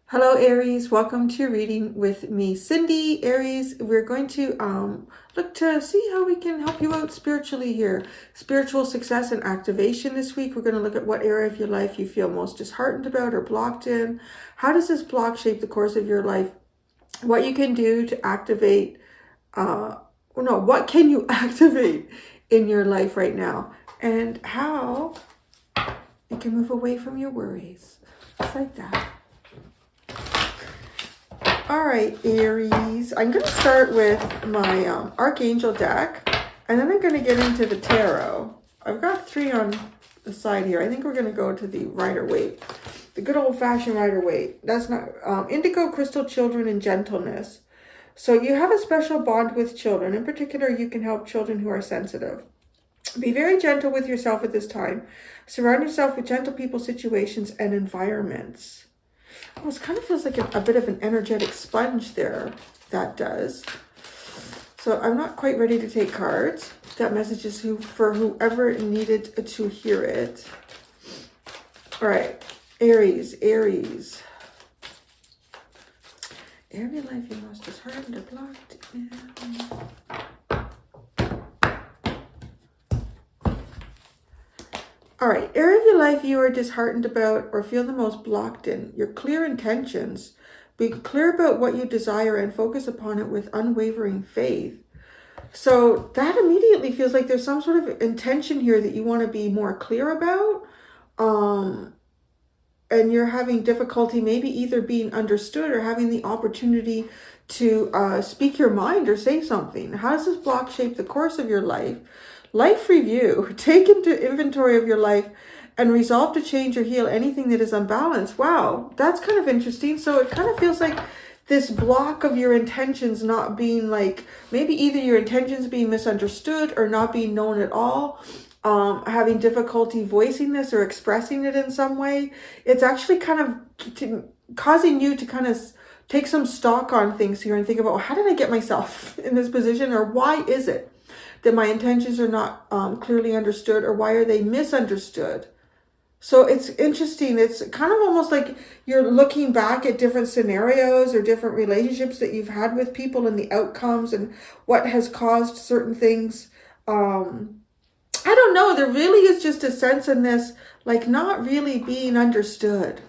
Hello, Aries. Welcome to your reading with me, Cindy. Aries, we're going to look to see how we can help you out spiritually here. Spiritual success and activation this week. We're going to look at what area of your life you feel most disheartened about or blocked in. How does this block shape the course of your life? What you can do to activate, what can you activate in your life right now? And how you can move away from your worries. Just like that. All right, Aries. I'm going to start with my Archangel deck, and then I'm going to get into the tarot. I've got 3 on the side here. I think we're going to go to the Rider-Waite, the good old-fashioned Rider-Waite. That's not Indigo, Crystal, Children, and Gentleness. So you have a special bond with children. In particular, you can help children who are sensitive. Be very gentle with yourself at this time. Surround yourself with gentle people, situations, and environments. Oh, it kind of feels like a bit of an energetic sponge there. That does. So I'm not quite ready to take cards. That message is for whoever needed to hear it. All right. Aries. Area of life you most disheartened or blocked in. All right, area of your life you are disheartened about or feel the most blocked in. Your clear intentions. Be clear about what you desire and focus upon it with unwavering faith. So that immediately feels like there's some sort of intention here that you want to be more clear about. And you're having difficulty maybe either being understood or having the opportunity to speak your mind or say something. How does this block shape the course of your life? Life review. Take into inventory of your life and resolve to change or heal anything that is unbalanced. Wow, that's kind of interesting. So it kind of feels like this block of your intentions not being like, maybe either your intentions being misunderstood or not being known at all, having difficulty voicing this or expressing it in some way. It's actually kind of causing you to kind of take some stock on things here and think about, well, how did I get myself in this position, or why is it that my intentions are not clearly understood, or why are they misunderstood? So it's interesting. It's kind of almost like you're looking back at different scenarios or different relationships that you've had with people and the outcomes and what has caused certain things. I don't know. There really is just a sense in this, like not really being understood.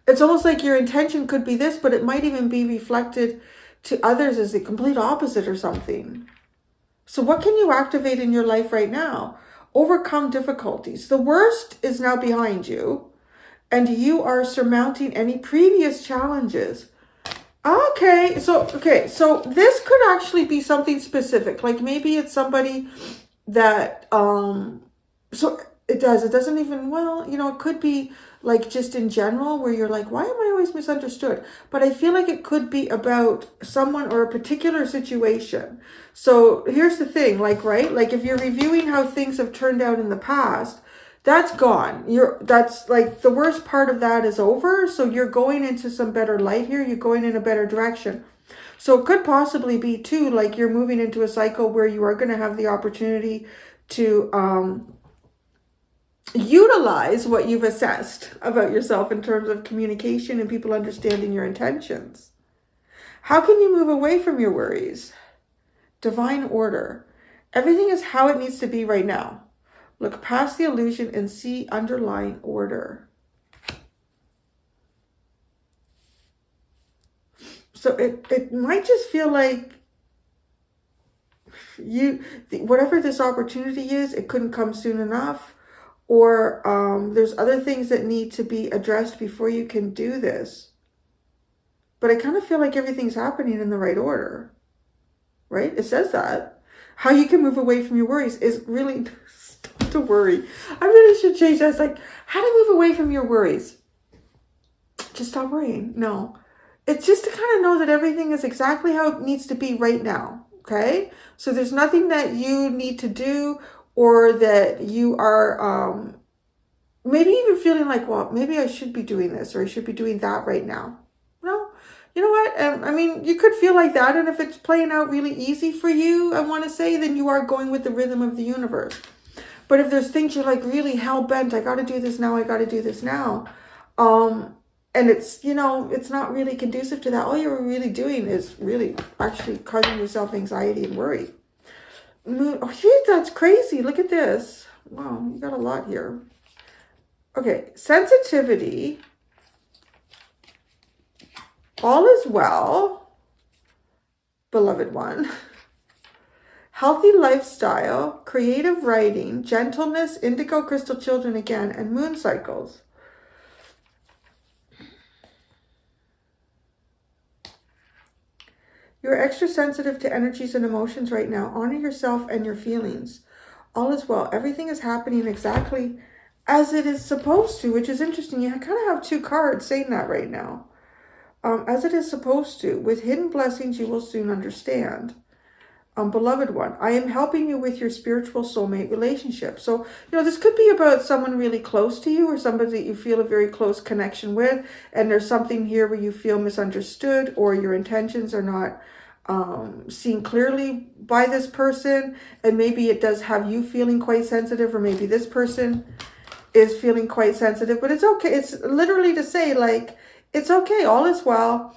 It's almost like your intention could be this, but it might even be reflected to others as the complete opposite or something. So what can you activate in your life right now? Overcome difficulties. The worst is now behind you, and you are surmounting any previous challenges. Okay, so this could actually be something specific. Like maybe it's somebody that so it doesn't even, well, it could be like just in general where you're like, why am I always misunderstood? But I feel like it could be about someone or a particular situation. So here's the thing, like, right? Like if you're reviewing how things have turned out in the past, that's gone. That's like the worst part of that is over. So you're going into some better light here. You're going in a better direction. So it could possibly be too, like you're moving into a cycle where you are going to have the opportunity to utilize what you've assessed about yourself in terms of communication and people understanding your intentions. How can you move away from your worries? Divine order. Everything is how it needs to be right now. Look past the illusion and see underlying order. So it might just feel like whatever this opportunity is, it couldn't come soon enough. Or there's other things that need to be addressed before you can do this. But I kind of feel like everything's happening in the right order, right? It says that. How you can move away from your worries is really stop to worry. I really should change that. It's like, how to move away from your worries. Just stop worrying. No. It's just to kind of know that everything is exactly how it needs to be right now, okay? So there's nothing that you need to do or that you are maybe even feeling like, well, maybe I should be doing this or I should be doing that right now. No, you know what? I mean, you could feel like that. And if it's playing out really easy for you, I want to say, then you are going with the rhythm of the universe. But if there's things you're like really hell bent, I got to do this now, I got to do this now. And it's, you know, it's not really conducive to that. All you're really doing is really actually causing yourself anxiety and worry. Moon, oh, shit, that's crazy. Look at this. Wow, you got a lot here. Okay, sensitivity. All is well, beloved one. Healthy lifestyle, creative writing, gentleness, indigo crystal children again, and moon cycles. You're extra sensitive to energies and emotions right now. Honor yourself and your feelings. All is well. Everything is happening exactly as it is supposed to, which is interesting. You kind of have two cards saying that right now. As it is supposed to. With hidden blessings, you will soon understand. Beloved one, I am helping you with your spiritual soulmate relationship. So, you know, this could be about someone really close to you or somebody that you feel a very close connection with. And there's something here where you feel misunderstood or your intentions are not seen clearly by this person. And maybe it does have you feeling quite sensitive, or maybe this person is feeling quite sensitive. But it's okay. It's literally to say, like, it's okay. All is well.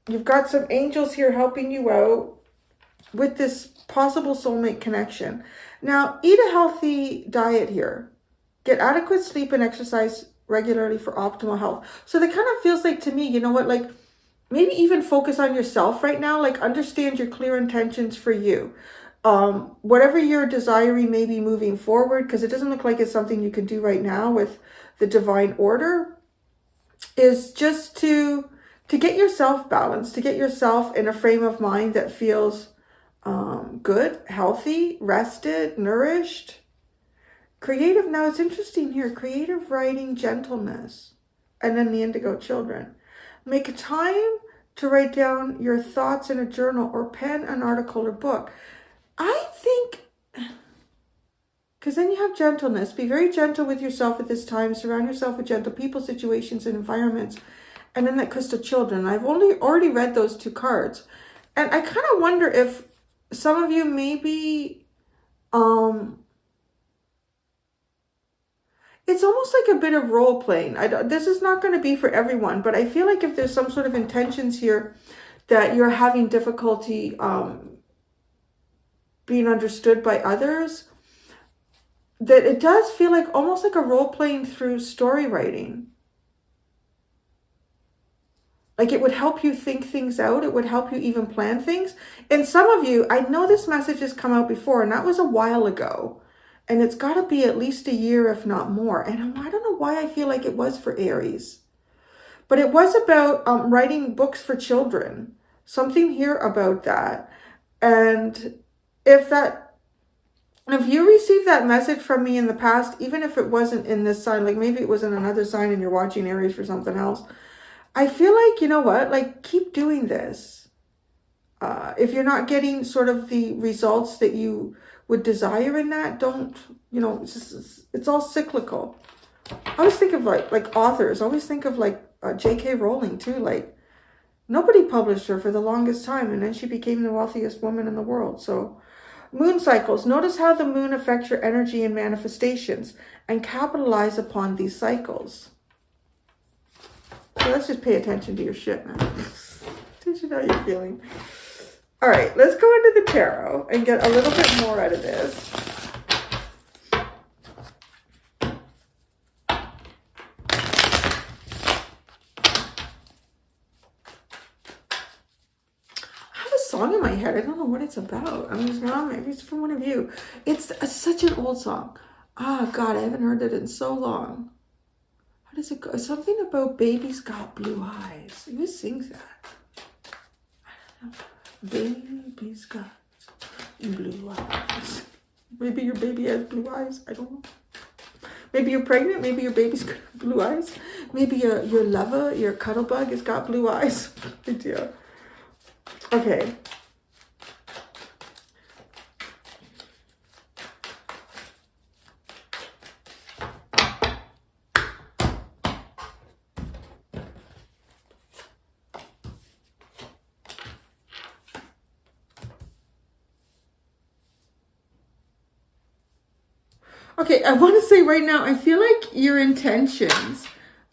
You've got some angels here helping you out with this possible soulmate connection. Now, eat a healthy diet here. Get adequate sleep and exercise regularly for optimal health. So that kind of feels like to me, you know what, like maybe even focus on yourself right now. Like understand your clear intentions for you. Whatever you're desiring maybe moving forward, because it doesn't look like it's something you can do right now with the divine order, is just to get yourself balanced, to get yourself in a frame of mind that feels good, healthy, rested, nourished. Creative, now it's interesting here, creative writing, gentleness, and then the indigo children. Make time to write down your thoughts in a journal or pen an article or book. I think, because then you have gentleness. Be very gentle with yourself at this time. Surround yourself with gentle people, situations, and environments. And then that crystal children. I've already read those two cards. And I kind of wonder if some of you maybe, it's almost like a bit of role playing. This is not going to be for everyone, but I feel like if there's some sort of intentions here that you're having difficulty being understood by others, that it does feel like almost like a role playing through story writing. Like it would help you think things out. It would help you even plan things. And some of you, I know this message has come out before, and that was a while ago. And it's got to be at least a year, if not more. And I don't know why I feel like it was for Aries. But it was about writing books for children. Something here about that. And if you received that message from me in the past, even if it wasn't in this sign, like maybe it was in another sign and you're watching Aries for something else, I feel like, you know what, like keep doing this. If you're not getting sort of the results that you would desire in that, don't, you know, it's all cyclical. I always think of like authors, I always think of like J.K. Rowling too. Like nobody published her for the longest time, and then she became the wealthiest woman in the world. So moon cycles, notice how the moon affects your energy and manifestations, and capitalize upon these cycles. So let's just pay attention to your shit, man. Attention to how you're feeling. All right, let's go into the tarot and get a little bit more out of this. I have a song in my head. I don't know what it's about. I mean, it's wrong. Maybe it's from one of you. It's such an old song. Oh, God, I haven't heard it in so long. How does it go? Something about baby's got blue eyes. Who sings that? I don't know. Baby's got blue eyes. Maybe your baby has blue eyes. I don't know. Maybe you're pregnant. Maybe your baby's got blue eyes. Maybe your lover, your cuddle bug, has got blue eyes. Good deal. Okay. Okay, I want to say right now, I feel like your intentions,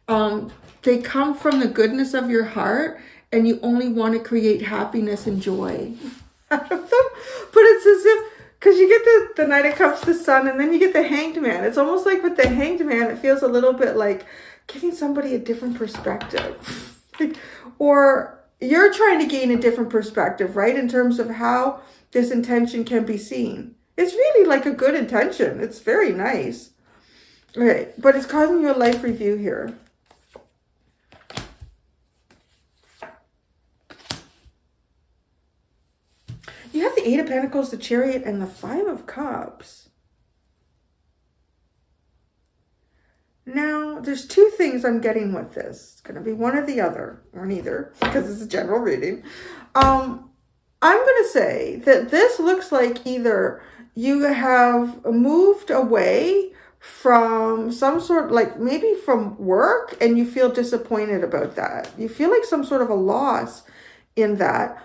they come from the goodness of your heart, and you only want to create happiness and joy. But it's as if, because you get the Knight of Cups, the Sun, and then you get the Hanged Man. It's almost like with the Hanged Man, it feels a little bit like giving somebody a different perspective. Or you're trying to gain a different perspective, right? In terms of how this intention can be seen. It's really like a good intention. It's very nice. Okay, but it's causing you a life review here. You have the Eight of Pentacles, the Chariot, and the Five of Cups. Now, there's two things I'm getting with this. It's going to be one or the other, or neither, because it's a general reading. I'm going to say that this looks like either you have moved away from some sort, like maybe from work, and you feel disappointed about that. You feel like some sort of a loss in that.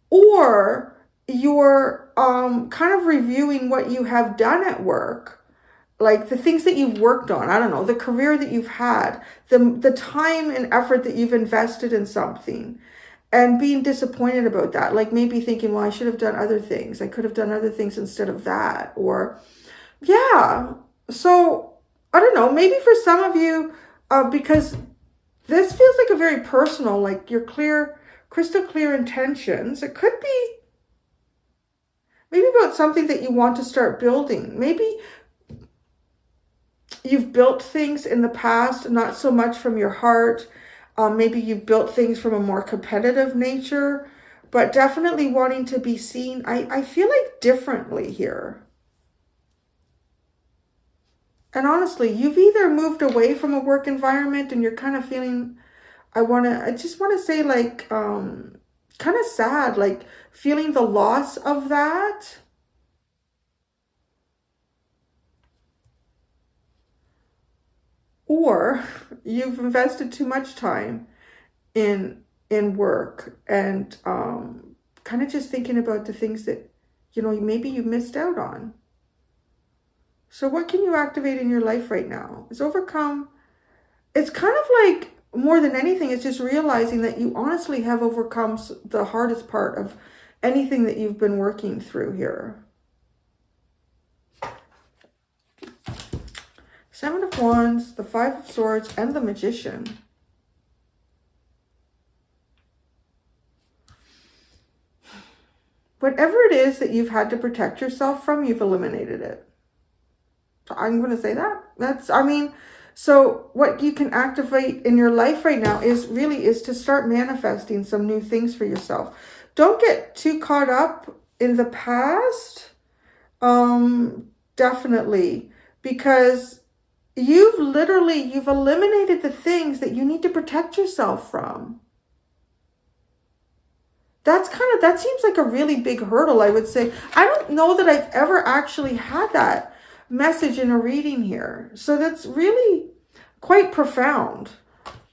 Or you're kind of reviewing what you have done at work, like the things that you've worked on. I don't know, the career that you've had, the time and effort that you've invested in something, and being disappointed about that. Like maybe thinking, well, I should have done other things. I could have done other things instead of that. Or, yeah. So, I don't know. Maybe for some of you, because this feels like a very personal, like your clear, crystal clear intentions. It could be maybe about something that you want to start building. Maybe you've built things in the past, not so much from your heart. Maybe you've built things from a more competitive nature, but definitely wanting to be seen, I feel like, differently here. And honestly, you've either moved away from a work environment and you're kind of feeling, I just want to say like, kind of sad, like feeling the loss of that. Or you've invested too much time in work and kind of just thinking about the things that, you know, maybe you missed out on. So what can you activate in your life right now? It's overcome. It's kind of like, more than anything, it's just realizing that you honestly have overcome the hardest part of anything that you've been working through here. Seven of Wands, the Five of Swords, and the Magician. Whatever it is that you've had to protect yourself from, you've eliminated it. I'm going to say that. So what you can activate in your life right now is to start manifesting some new things for yourself. Don't get too caught up in the past. Definitely. Because you've eliminated the things that you need to protect yourself from. That seems like a really big hurdle, I would say. I don't know that I've ever actually had that message in a reading here. So that's really quite profound.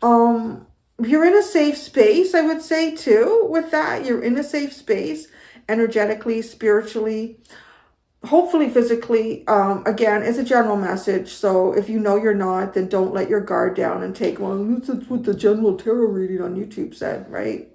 You're in a safe space, I would say, too, with that. You're in a safe space, energetically, spiritually, hopefully physically. Again, it's a general message. So if you know you're not, then don't let your guard down and take, well, that's what the general tarot reading on YouTube said, right?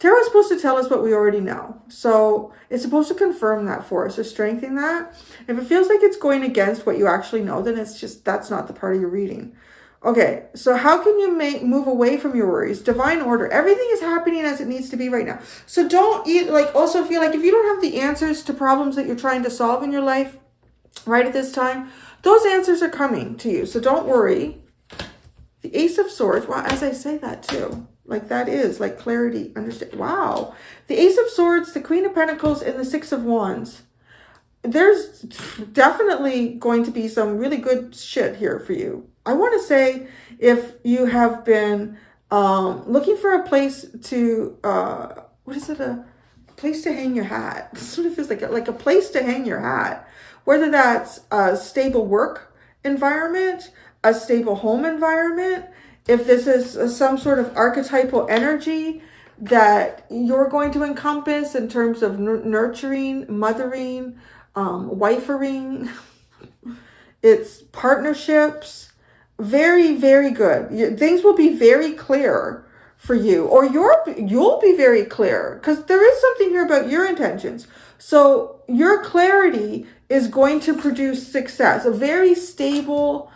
Tarot is supposed to tell us what we already know. So it's supposed to confirm that for us or strengthen that. If it feels like it's going against what you actually know, then it's just, that's not the part of your reading. Okay, so how can you move away from your worries? Divine order. Everything is happening as it needs to be right now. So don't also feel like if you don't have the answers to problems that you're trying to solve in your life right at this time, those answers are coming to you. So don't worry. The Ace of Swords. Well, as I say that too. Like that is like clarity, understand. Wow. The Ace of Swords, the Queen of Pentacles, and the Six of Wands. There's definitely going to be some really good shit here for you. I want to say if you have been looking for a place to, what is it? A place to hang your hat. It sort of feels like a place to hang your hat. Whether that's a stable work environment, a stable home environment, if this is some sort of archetypal energy that you're going to encompass in terms of nurturing, mothering, wifering, It's partnerships. Very, very good. Things will be very clear for you, or you'll be very clear, because there is something here about your intentions. So your clarity is going to produce success, a very stable,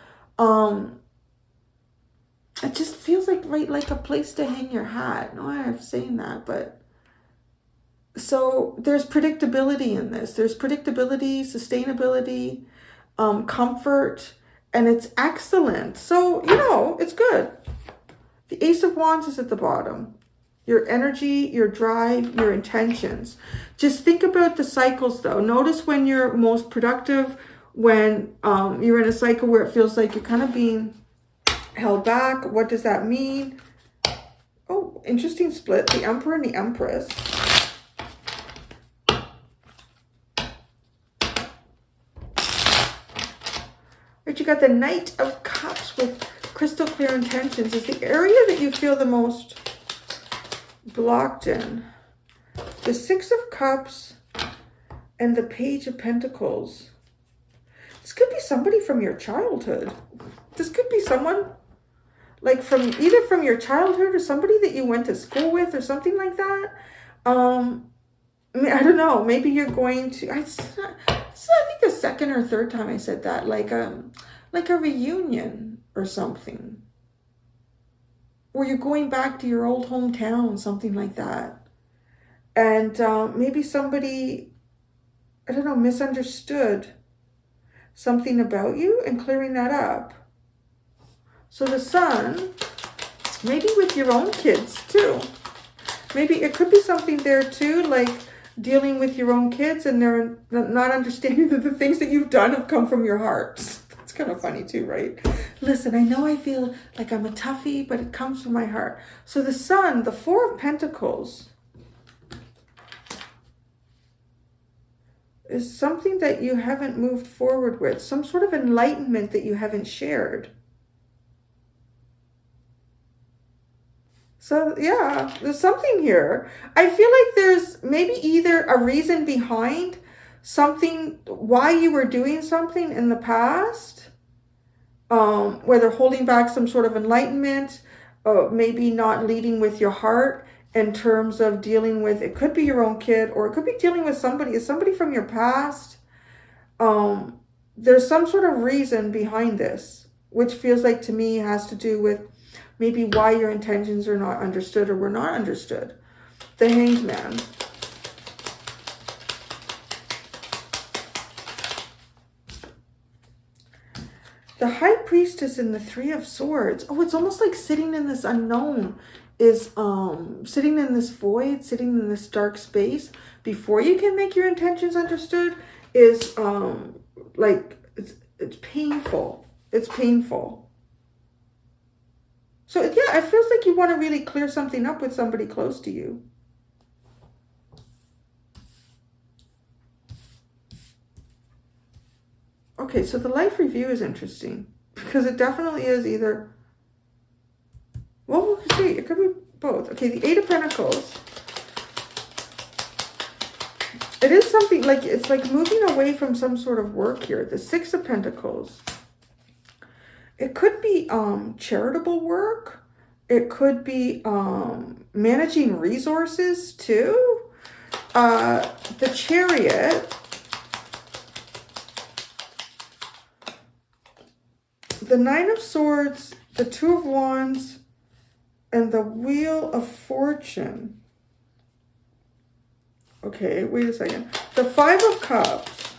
it just feels like a place to hang your hat. No, I'm saying that, but so there's predictability in this. There's predictability, sustainability, comfort, and it's excellent. So, it's good. The Ace of Wands is at the bottom. Your energy, your drive, your intentions. Just think about the cycles, though. Notice when you're most productive, when you're in a cycle where it feels like you're kind of being held back. What does that mean? Oh, interesting split. The Emperor and the Empress. Right, you got the Knight of Cups with crystal clear intentions. Is the area that you feel the most blocked in. The Six of Cups and the Page of Pentacles. This could be somebody from your childhood. This could be someone like either from your childhood or somebody that you went to school with or something like that. I don't know. Maybe you're going to. I think the second or third time I said that, like a reunion or something, or you're going back to your old hometown, something like that, and maybe somebody, I don't know, misunderstood something about you and clearing that up. So the Sun, maybe with your own kids too. Maybe it could be something there too, like dealing with your own kids and they're not understanding that the things that you've done have come from your heart. That's kind of funny too, right? Listen, I know I feel like I'm a toughie, but it comes from my heart. So the Sun, the Four of Pentacles, is something that you haven't moved forward with, some sort of enlightenment that you haven't shared. So yeah, there's something here. I feel like there's maybe either a reason behind something, why you were doing something in the past, whether holding back some sort of enlightenment, maybe not leading with your heart in terms of dealing with, it could be your own kid, or it could be dealing with somebody from your past. There's some sort of reason behind this, which feels like to me has to do with maybe why your intentions are not understood or were not understood. The Hanged Man. The High Priestess and the Three of Swords. Oh, it's almost like sitting in this unknown, is sitting in this void, sitting in this dark space before you can make your intentions understood is like it's painful. It's painful. So yeah, it feels like you want to really clear something up with somebody close to you. Okay, so the life review is interesting because it definitely is either, well, we'll see, it could be both. Okay, the Eight of Pentacles. It is something like, it's like moving away from some sort of work here. The Six of Pentacles. It could be charitable work. It could be managing resources too. The Chariot. The Nine of Swords, the Two of Wands, and the Wheel of Fortune. Okay, wait a second. The Five of Cups.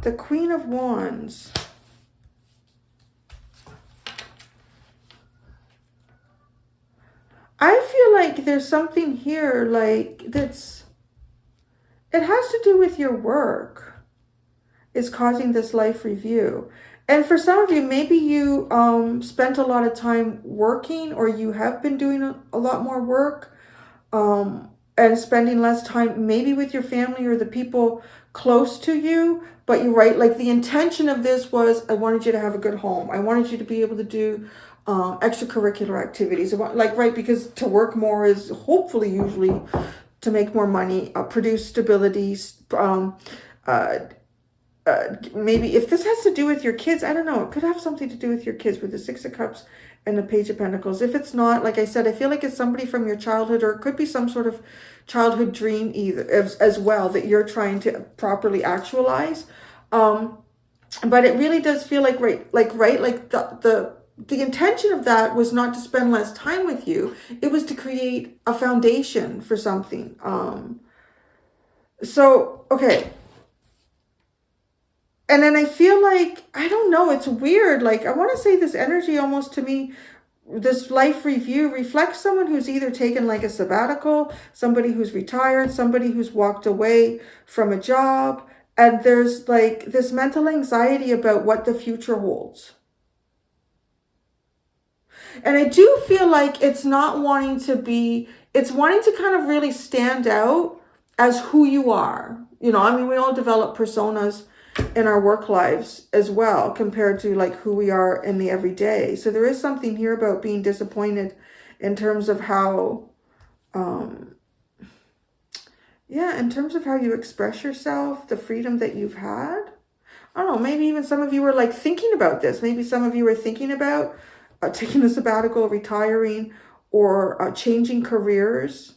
The Queen of Wands. I feel like there's something here like that's, it has to do with your work is causing this life review. And for some of you, maybe you spent a lot of time working, or you have been doing a lot more work and spending less time maybe with your family or the people close to you. But you're right, like the intention of this was, I wanted you to have a good home. I wanted you to be able to do extracurricular activities. Like, right, because to work more is hopefully usually to make more money, produce stability, maybe if this has to do with your kids, I don't know, it could have something to do with your kids with the Six of Cups and the Page of Pentacles. If it's not, like I said, I feel like it's somebody from your childhood, or it could be some sort of childhood dream either as well that you're trying to properly actualize. But it really does feel like the intention of that was not to spend less time with you. It was to create a foundation for something. So, okay. And then I feel like, I don't know, it's weird. Like, I want to say this energy almost to me, this life review reflects someone who's either taken like a sabbatical, somebody who's retired, somebody who's walked away from a job. And there's like this mental anxiety about what the future holds. And I do feel like it's not wanting to be, it's wanting to kind of really stand out as who you are. You know, I mean, we all develop personas in our work lives as well, compared to like who we are in the everyday. So there is something here about being disappointed in terms of how, in terms of how you express yourself, the freedom that you've had. I don't know, maybe even some of you were like thinking about this. Maybe some of you were thinking about taking a sabbatical, retiring, or changing careers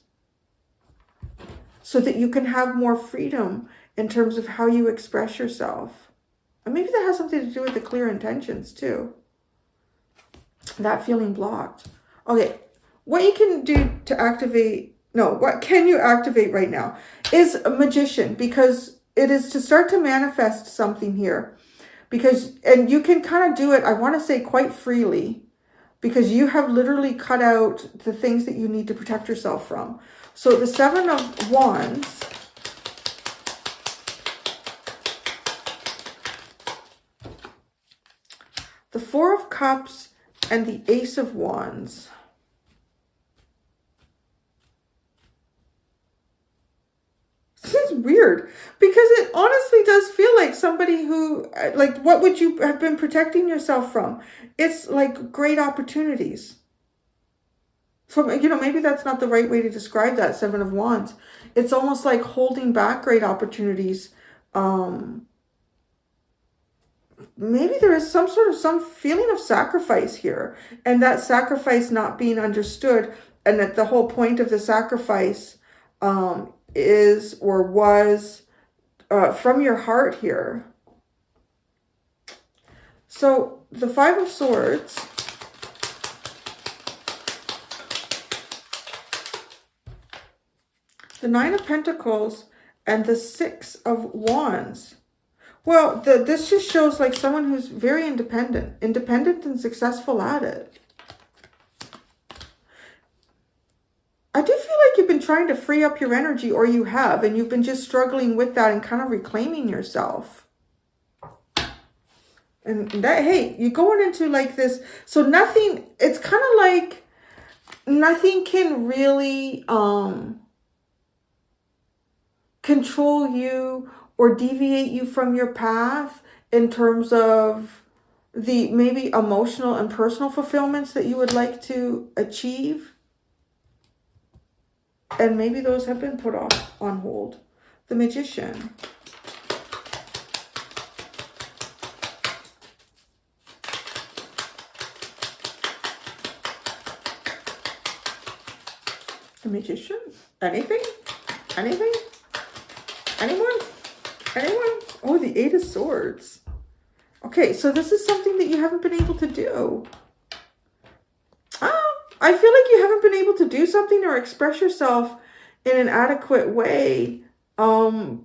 so that you can have more freedom in terms of how you express yourself. And maybe that has something to do with the clear intentions too. That feeling blocked. Okay, what you can do to activate, what can you activate right now is a magician, because it is to start to manifest something here. And you can kind of do it, I want to say quite freely, because you have literally cut out the things that you need to protect yourself from. So the Seven of Wands, the Four of Cups, and the Ace of Wands. This is weird, because it honestly does feel like somebody who, like, what would you have been protecting yourself from? It's like great opportunities. From, maybe that's not the right way to describe that, Seven of Wands. It's almost like holding back great opportunities. Maybe there is some feeling of sacrifice here, and that sacrifice not being understood, and that the whole point of the sacrifice is or was from your heart here. So the Five of Swords, the Nine of Pentacles, and the Six of Wands. Well, this just shows like someone who's very independent and successful at it. I do feel like you've been trying to free up your energy, or you have, and you've been just struggling with that and kind of reclaiming yourself. And that, hey, you're going into like this, so nothing, it's kind of like nothing can really control you or deviate you from your path in terms of the maybe emotional and personal fulfillments that you would like to achieve. And maybe those have been put off on hold. The Magician. The Magician? Anything? Anything? Anyone? Anyone? Oh, the Eight of Swords. Okay, so this is something that you haven't been able to do. I feel like you haven't been able to do something or express yourself in an adequate way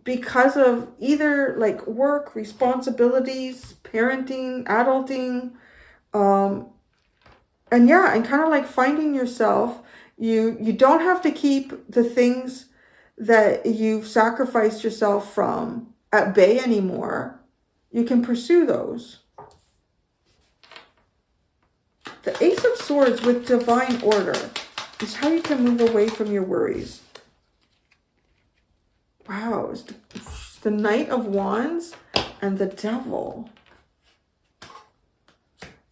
because of either like work, responsibilities, parenting, adulting, and kind of like finding yourself. You don't have to keep the things that you've sacrificed yourself from at bay anymore. You can pursue those. The Ace of Swords with divine order is how you can move away from your worries. Wow, it's the Knight of Wands and the Devil.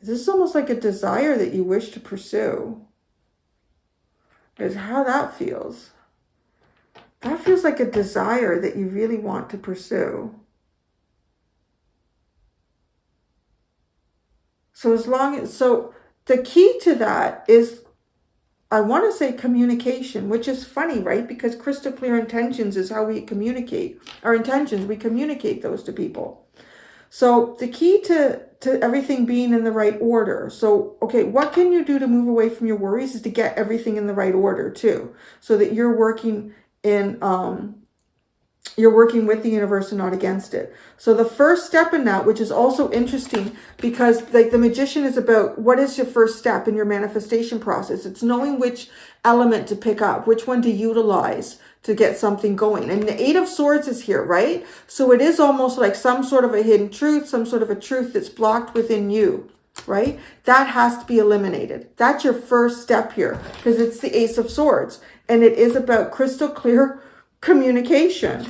This is almost like a desire that you wish to pursue. Is how that feels. That feels like a desire that you really want to pursue. So the key to that is, I want to say communication, which is funny, right? Because crystal clear intentions is how we communicate. Our intentions, we communicate those to people. So the key to everything being in the right order. So, okay, what can you do to move away from your worries is to get everything in the right order too. So that you're working in, you're working with the universe and not against it. So the first step in that, which is also interesting because like the magician is about what is your first step in your manifestation process. It's knowing which element to pick up, which one to utilize to get something going. And the 8 of Swords is here, right? So it is almost like some sort of a hidden truth, some sort of a truth that's blocked within you, right? That has to be eliminated. That's your first step here because it's the Ace of Swords. And it is about crystal clear communication.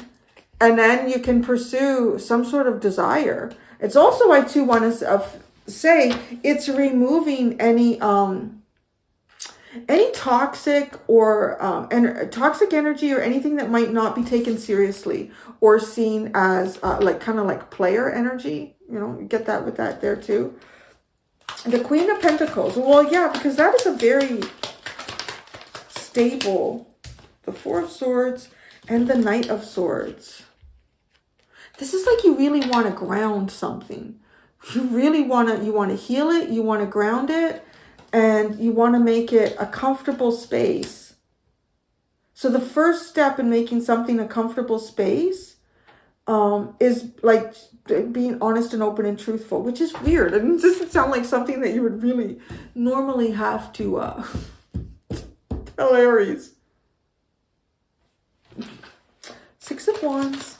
And then you can pursue some sort of desire. It's also, I too want to say, it's removing any toxic or toxic energy or anything that might not be taken seriously or seen as like kind of like player energy. You know, you get that with that there too. The Queen of Pentacles. Well, yeah, because that is a very stable. The 4 of Swords and the Knight of Swords. This is like you really want to ground something. You really want to heal it. You want to ground it. And you want to make it a comfortable space. So the first step in making something a comfortable space is like being honest and open and truthful, which is weird. I mean, it doesn't sound like something that you would really normally have to tell Aries. 6 of Wands.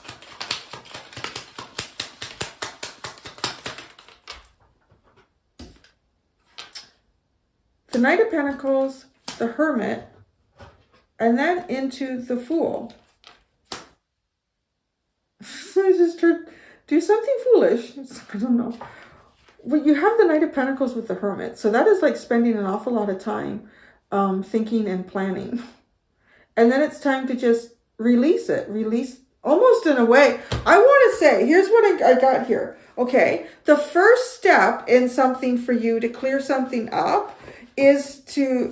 The Knight of Pentacles, the Hermit, and then into the Fool. So I just heard, do something foolish. I don't know. Well, you have the Knight of Pentacles with the Hermit. So that is like spending an awful lot of time thinking and planning. And then it's time to just release it. Release almost in a way. I want to say, here's what I got here. Okay. The first step in something for you to clear something up is to,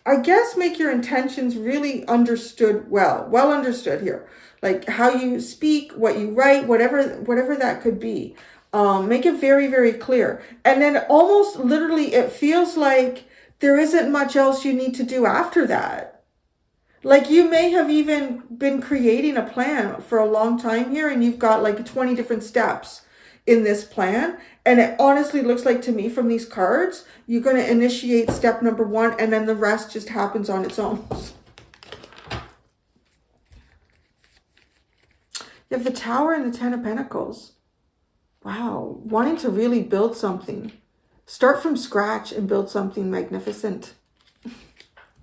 I guess, make your intentions really understood well understood here. Like how you speak, what you write, whatever that could be. Make it very, very clear. And then almost literally it feels like there isn't much else you need to do after that. Like you may have even been creating a plan for a long time here and you've got like 20 different steps in this plan. And it honestly looks like to me from these cards, you're going to initiate step number 1 and then the rest just happens on its own. You have the Tower and the 10 of Pentacles. Wow. Wanting to really build something. Start from scratch and build something magnificent.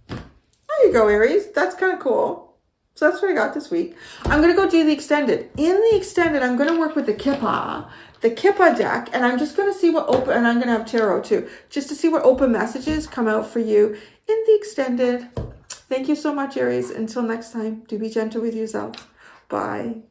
There you go, Aries. That's kind of cool. So that's what I got this week. I'm going to go do the extended. In the extended, I'm going to work with the Kippa deck, and I'm just going to see what open, and I'm going to have tarot too, just to see what open messages come out for you in the extended. Thank you so much, Aries. Until next time, do be gentle with yourself. Bye.